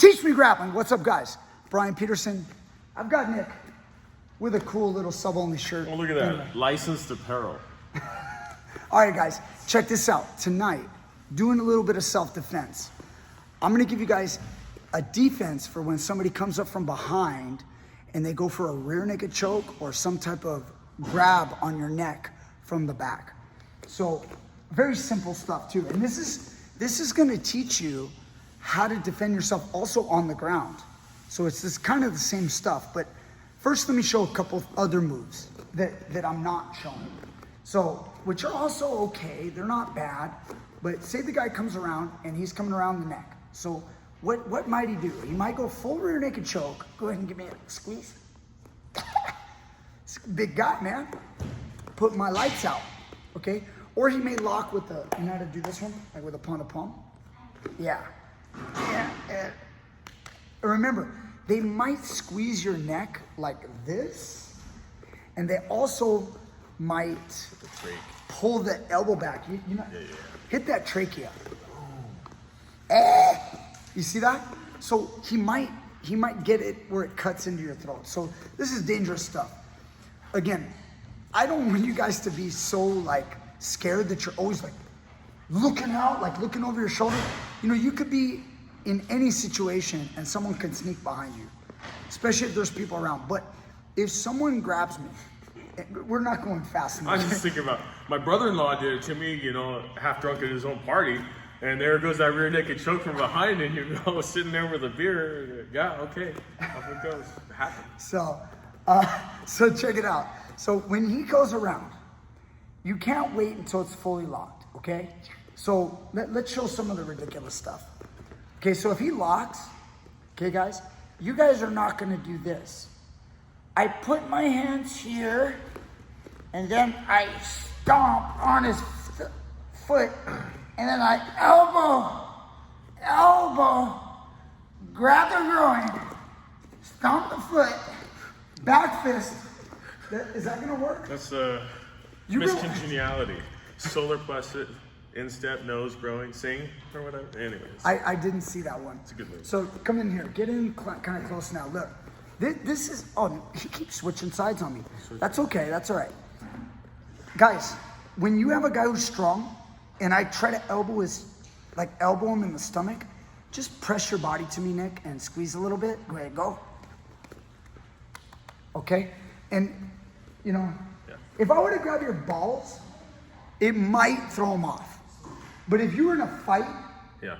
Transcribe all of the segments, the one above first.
Teach Me Grappling. What's up, guys? Brian Peterson. I've got Nick with a cool little sub-only shirt. Oh, look at that. Licensed apparel. All right, guys, check this out. Tonight, doing a little bit of self-defense. I'm going to give you guys a defense for when somebody comes up from behind and they go for a rear naked choke or some type of grab on your neck from the back. So very simple stuff too. And this is going to teach you how to defend yourself also on the ground. So it's this kind of the same stuff, but first let me show a couple of other moves that I'm not showing. So, which are also okay, they're not bad, but say the guy comes around and he's coming around the neck. So what might he do? He might go full rear naked choke. Go ahead and give me a squeeze. It's a big guy, man. Put my lights out, okay? Or he may lock with the, you know how to do this one? Like with a palm to palm? Yeah. And remember, they might squeeze your neck like this, and they also might pull the elbow back. You know, hit that trachea. You see that? So he might get it where it cuts into your throat. So this is dangerous stuff. Again, I don't want you guys to be so like scared that you're always like looking out, like looking over your shoulder. You know, you could be in any situation and someone can sneak behind you, especially if there's people around. But if someone grabs me, we're not going fast enough. I was just thinking about, my brother-in-law did it to me, you know, half drunk at his own party. And there goes that rear naked choke from behind, and you know, sitting there with a beer. Yeah, okay, off it goes. It happens. So check it out. So when he goes around, you can't wait until it's fully locked, okay? So let's show some of the ridiculous stuff. Okay, so if he locks, okay guys, you guys are not gonna do this. I put my hands here, and then I stomp on his foot, and then I elbow, grab the groin, stomp the foot, back fist. Is that gonna work? That's miscongeniality. Solar plexus, instep, nose growing, sing, or whatever. Anyways. I didn't see that one. It's a good move. So come in here. Get in kind of close now. Look. This is, oh, he keeps switching sides on me. That's okay, that's all right. Guys, when you have a guy who's strong, and I try to elbow him in the stomach, just press your body to me, Nick, and squeeze a little bit. Go ahead, go. Okay? And, you know, if I were to grab your balls, it might throw him off. But if you were in a fight,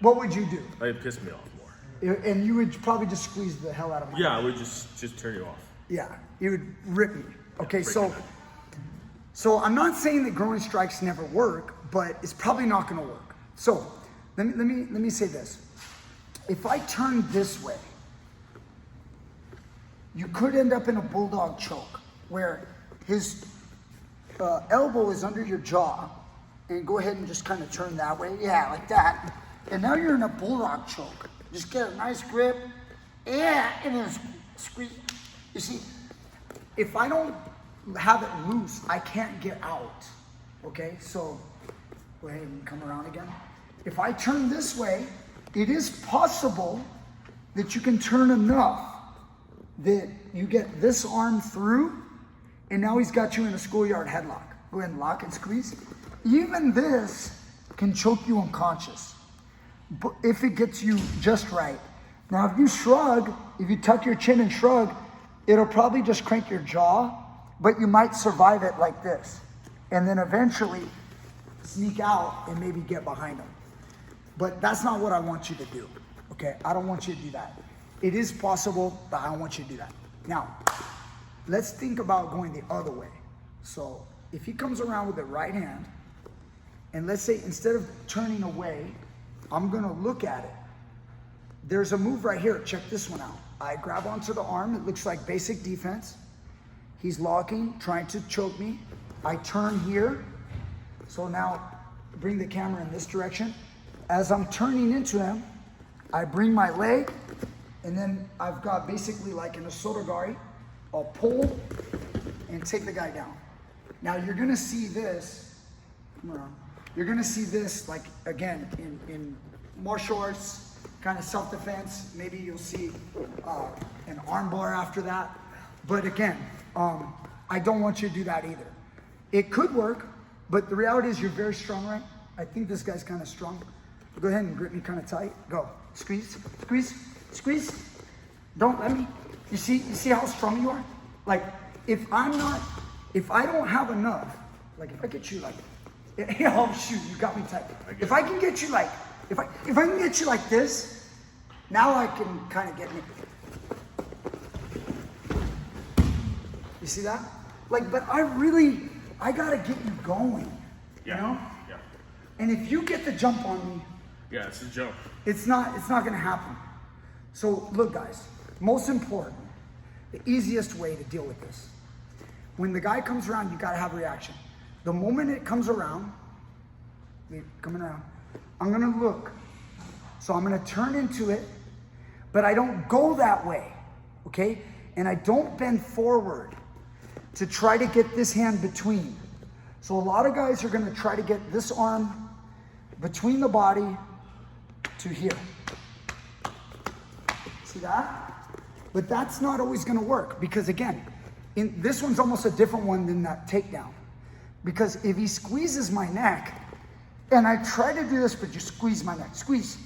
what would you do? It'd piss me off more. And you would probably just squeeze the hell out of me. Yeah, I would just turn you off. Yeah, you would rip me. Okay, so I'm not saying that groin strikes never work, but it's probably not going to work. So let me say this: if I turn this way, you could end up in a bulldog choke where his elbow is under your jaw, and go ahead and just kind of turn that way. Yeah, like that. And now you're in a bulldog choke. Just get a nice grip. Yeah, and then squeeze. You see, if I don't have it loose, I can't get out. Okay, so go ahead and come around again. If I turn this way, it is possible that you can turn enough that you get this arm through, and now he's got you in a schoolyard headlock. Go ahead and lock and squeeze. Even this can choke you unconscious, but if it gets you just right. Now, if you shrug, if you tuck your chin and shrug, it'll probably just crank your jaw, but you might survive it like this. And then eventually sneak out and maybe get behind them. But that's not what I want you to do, okay? I don't want you to do that. It is possible, but I don't want you to do that. Now, let's think about going the other way. So if he comes around with the right hand, and let's say instead of turning away, I'm gonna look at it. There's a move right here, check this one out. I grab onto the arm, it looks like basic defense. He's locking, trying to choke me. I turn here. So now bring the camera in this direction. As I'm turning into him, I bring my leg, and then I've got basically like an asotogari. I'll pull and take the guy down. Now you're gonna see this, come around. You're gonna see this like, again, in martial arts kind of self-defense. Maybe you'll see an arm bar after that. But again, I don't want you to do that either. It could work, but the reality is you're very strong, right? I think this guy's kind of strong. Go ahead and grip me kind of tight. Go. Squeeze, squeeze, squeeze. Don't let me. You see how strong you are? Like, if I don't have enough, like if I get you like, oh shoot, you got me tight. If I can get you like, if I can get you like this, now I can kind of get me. You see that? Like, but I gotta get you going. You know? Yeah. And if you get the jump on me, yeah, it's a jump. It's not gonna happen. So look, guys, most important, the easiest way to deal with this. When the guy comes around, you gotta have a reaction. The moment it comes around, coming around, I'm gonna look. So I'm gonna turn into it, but I don't go that way, okay? And I don't bend forward to try to get this hand between. So a lot of guys are gonna try to get this arm between the body to here. See that? But that's not always gonna work because again, this one's almost a different one than that takedown. Because if he squeezes my neck, and I try to do this, but you squeeze my neck, squeeze.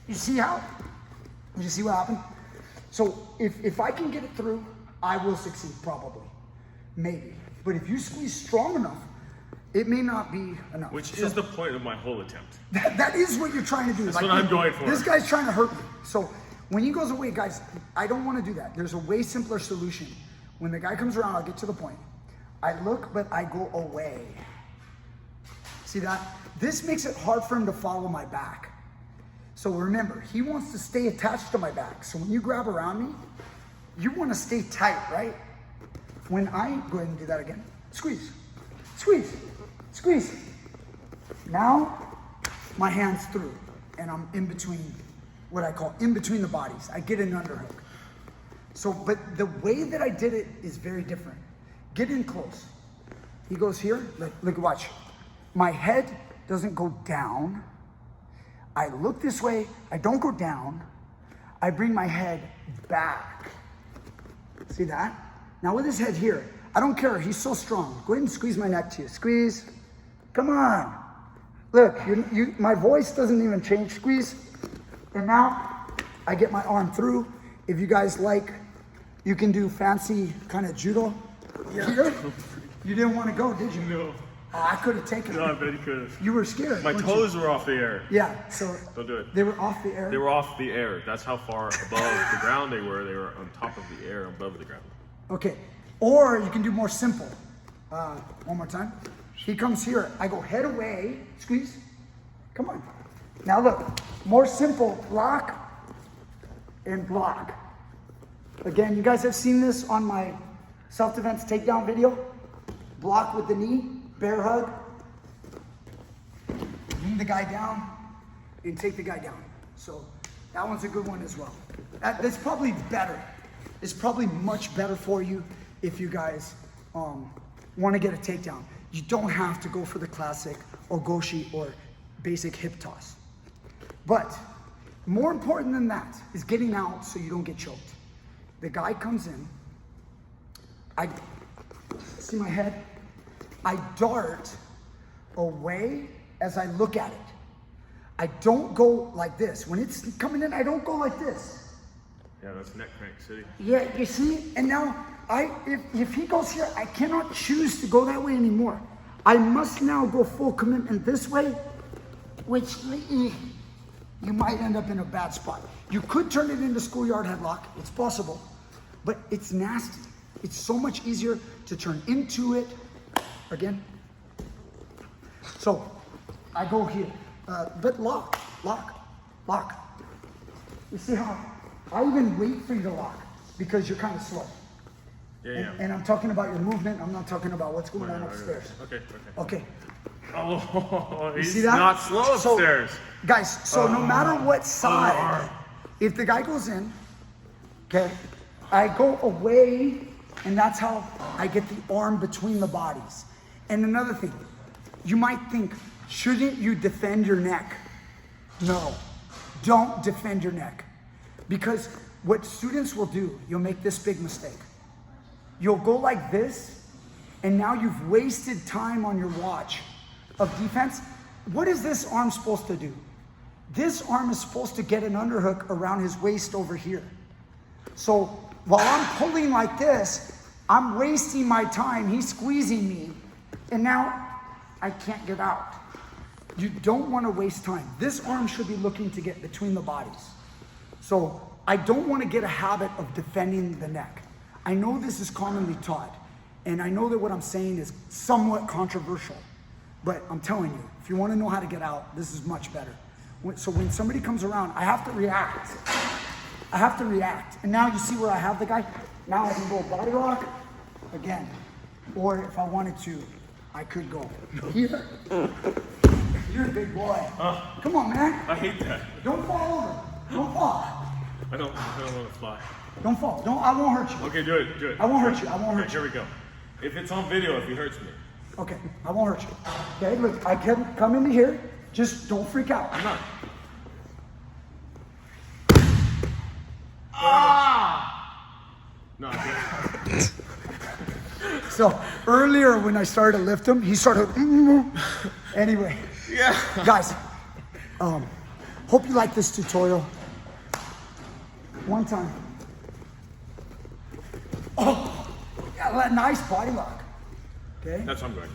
You see how? You see what happened? So if I can get it through, I will succeed probably, maybe. But if you squeeze strong enough, it may not be enough. Which is the point of my whole attempt. That is what you're trying to do. That's what I'm going for. This guy's trying to hurt me. So when he goes away, guys, I don't want to do that. There's a way simpler solution. When the guy comes around, I'll get to the point. I look, but I go away. See that? This makes it hard for him to follow my back. So remember, he wants to stay attached to my back. So when you grab around me, you want to stay tight, right? When I go ahead and do that again, squeeze, squeeze, squeeze. Now my hand's through and I'm in between, what I call in between the bodies. I get an underhook. So, but the way that I did it is very different. Get in close. He goes here, look, watch. My head doesn't go down. I look this way, I don't go down. I bring my head back. See that? Now with his head here, I don't care, he's so strong. Go ahead and squeeze my neck to you, squeeze. Come on. Look, my voice doesn't even change, squeeze. And now I get my arm through. If you guys like, you can do fancy kind of judo. Yeah. Here. You didn't want to go, did you? No. Oh, I could have taken it. No, I bet you could have. You were scared. My toes were off the air. Yeah, so. Don't do it. They were off the air? They were off the air. That's how far above the ground they were. They were on top of the air, above the ground. Okay. Or you can do more simple. One more time. He comes here. I go head away. Squeeze. Come on. Now look. More simple. Block and block. Again, you guys have seen this on my self-defense takedown video. Block with the knee. Bear hug. Bring the guy down and take the guy down. So that one's a good one as well. That's probably better. It's probably much better for you if you guys want to get a takedown. You don't have to go for the classic ogoshi or basic hip toss. But more important than that is getting out so you don't get choked. The guy comes in. I see my head. I dart away as I look at it. I don't go like this. When it's coming in, I don't go like this. Yeah, that's neck crank city. Yeah, you see? And now, if he goes here, I cannot choose to go that way anymore. I must now go full commitment this way, which you might end up in a bad spot. You could turn it into schoolyard headlock. It's possible, but it's nasty. It's so much easier to turn into it. Again. So I go here, but lock. You see how I even wait for you to lock because you're kind of slow. Yeah. And I'm talking about your movement. I'm not talking about what's going on upstairs. Okay. Oh, he's see that? not slow upstairs. So, guys, so no matter what side, if the guy goes in, okay, I go away, and that's how I get the arm between the bodies. And another thing, you might think, shouldn't you defend your neck? No. don't defend your neck. Because what students will do, you'll make this big mistake. You'll go like this, and now you've wasted time on your watch of defense. What is this arm supposed to do? This arm is supposed to get an underhook around his waist over here. So while I'm pulling like this, I'm wasting my time. He's squeezing me, and now I can't get out. You don't want to waste time. This arm should be looking to get between the bodies. So I don't want to get a habit of defending the neck. I know this is commonly taught, and I know that what I'm saying is somewhat controversial, but I'm telling you, if you want to know how to get out, this is much better. So when somebody comes around, I have to react. I have to react. And now you see where I have the guy? Now I can go body lock again. Or if I wanted to, I could go here. You're a big boy. Come on, man. I hate that. Don't fall over. Don't fall. I don't want to fly. Don't fall. I won't hurt you. Okay, do it. I won't hurt you. I won't hurt Here we go. If it's on video, if he hurts me. Okay, I won't hurt you. Okay, look, I can come into here. Just don't freak out. I'm not. No, I can't. So earlier when I started to lift him, he started. Anyway, Yeah. guys, hope you like this tutorial. One time. Oh, yeah, nice body lock. Okay. That's what I'm going.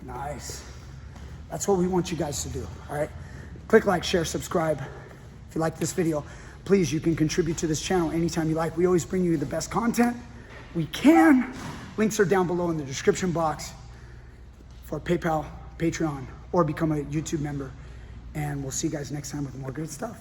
Nice. That's what we want you guys to do, all right? Click like, share, subscribe. If you like this video, please, you can contribute to this channel anytime you like. We always bring you the best content we can. Links are down below in the description box for PayPal, Patreon, or become a YouTube member. And we'll see you guys next time with more good stuff.